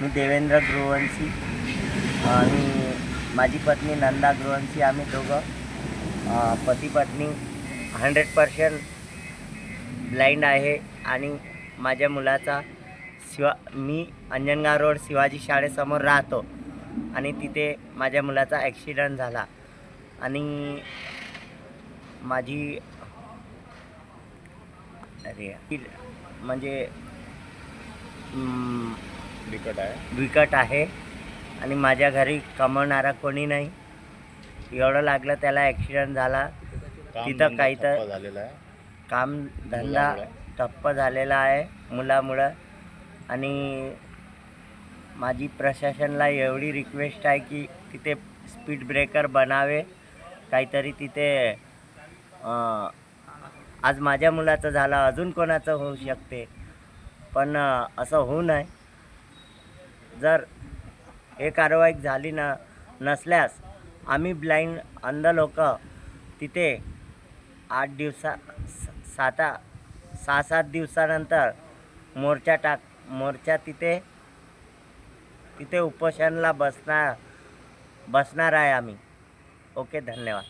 मी देवेंद्र गृहवंशी आणि माझी पत्नी नंदा गृहवंशी, आम्ही दोघं पती पत्नी 100% ब्लाइंड आहे. आणि माझ्या मुलाचा मी अंजनगाव रोड शिवाजी शाळेसमोर राहतो आणि तिथे माझ्या मुलाचा ॲक्सिडेंट झाला आणि माझी म्हणजे विकट आहे आणि माझ्या घरी कमवणारा कोणी नाही. एवढं लागलं त्याला ॲक्सिडेंट झाला, तिथं काही तर कामधंदा ठप्प झालेला आहे मुलामुळं. आणि माझी प्रशासनाला एवढी रिक्वेस्ट आहे की तिथे स्पीड ब्रेकर बनावे काहीतरी तिथे. आज माझ्या मुलाचं झालं, अजून कोणाचं होऊ शकते, पण असं होऊ नये. जर हे कारवाई झाली नसल्यास आम्ही ब्लाइंड अंध लोक तिथे 6-7 दिवसानंतर मोर्चा तिथे उपोषणाला बसणार आहे आम्ही. ओके, धन्यवाद.